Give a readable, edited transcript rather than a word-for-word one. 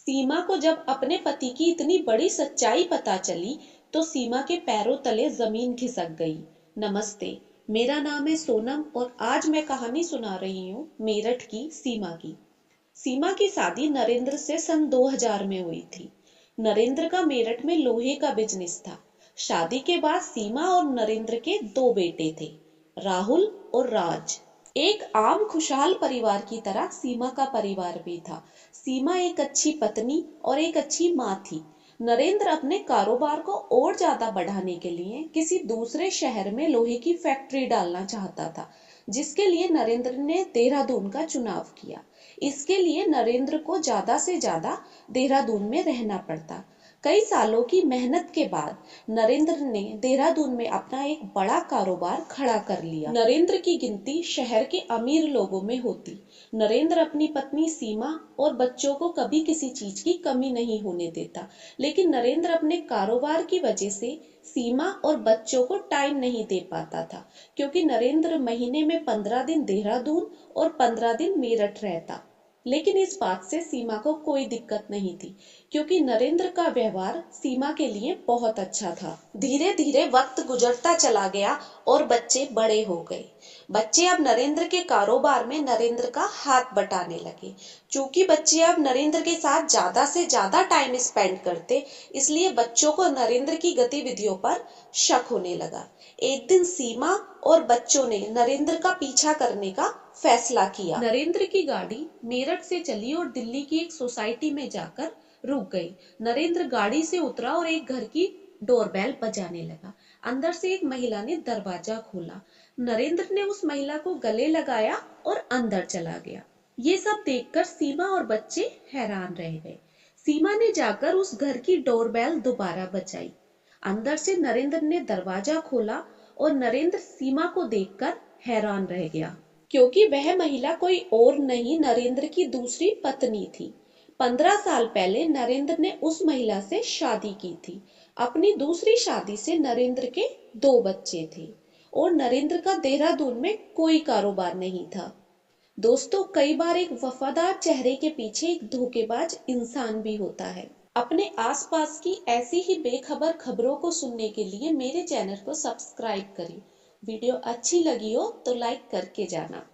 सीमा को जब अपने पति की इतनी बड़ी सच्चाई पता चली तो सीमा के पैरों तले जमीन खिसक गई। नमस्ते, मेरा नाम है सोनम और आज मैं कहानी सुना रही हूँ मेरठ की सीमा की। सीमा की शादी नरेंद्र से सन 2000 में हुई थी। नरेंद्र का मेरठ में लोहे का बिजनेस था। शादी के बाद सीमा और नरेंद्र के 2 बेटे थे, राहुल और राज। एक आम खुशहाल परिवार की तरह सीमा का परिवार भी था। सीमा एक अच्छी पत्नी और एक अच्छी माँ थी। नरेंद्र अपने कारोबार को और ज्यादा बढ़ाने के लिए किसी दूसरे शहर में लोहे की फैक्ट्री डालना चाहता था, जिसके लिए नरेंद्र ने देहरादून का चुनाव किया। इसके लिए नरेंद्र को ज्यादा से ज्यादा देहरादून में रहना पड़ता। कई सालों की मेहनत के बाद नरेंद्र ने देहरादून में अपना एक बड़ा कारोबार खड़ा कर लिया। नरेंद्र की गिनती शहर के अमीर लोगों में होती। नरेंद्र अपनी पत्नी सीमा और बच्चों को कभी किसी चीज की कमी नहीं होने देता, लेकिन नरेंद्र अपने कारोबार की वजह से सीमा और बच्चों को टाइम नहीं दे पाता था, क्योंकि नरेंद्र महीने में 15 दिन देहरादून और 15 दिन मेरठ रहता। लेकिन इस बात से सीमा को कोई दिक्कत नहीं थी, क्योंकि नरेंद्र का व्यवहार सीमा के लिए बहुत अच्छा था। धीरे धीरे वक्त गुजरता चला गया और बच्चे बड़े हो गए। बच्चे अब नरेंद्र के कारोबार में नरेंद्र का हाथ बटाने लगे। चूंकि बच्चे अब नरेंद्र के साथ ज्यादा से ज्यादा टाइम स्पेंड करते, इसलिए बच्चों को नरेंद्र की गतिविधियों पर शक होने लगा। एक दिन सीमा और बच्चों ने नरेंद्र का पीछा करने का फैसला किया। नरेंद्र की गाड़ी मेरठ से चली और दिल्ली की एक सोसाइटी में जाकर रुक गई। नरेंद्र गाड़ी से उतरा और एक घर की डोरबेल बजाने लगा। अंदर से एक महिला ने दरवाजा खोला। नरेंद्र ने उस महिला को गले लगाया और अंदर चला गया। ये सब देखकर सीमा और बच्चे हैरान रह गए। सीमा ने जाकर उस घर की डोरबेल दोबारा बजाई। अंदर से नरेंद्र ने दरवाजा खोला और नरेंद्र सीमा को देखकर हैरान रह गया, क्योंकि वह महिला कोई और नहीं, नरेंद्र की दूसरी पत्नी थी। 15 साल पहले नरेंद्र ने उस महिला से शादी की थी। अपनी दूसरी शादी से नरेंद्र के 2 बच्चे थे और नरेंद्र का देहरादून में कोई कारोबार नहीं था। दोस्तों, कई बार एक वफादार चेहरे के पीछे एक धोखेबाज इंसान भी होता है। अपने आसपास की ऐसी ही बेखबर खबरों को सुनने के लिए मेरे चैनल को सब्सक्राइब करें। वीडियो अच्छी लगी हो तो लाइक करके जाना।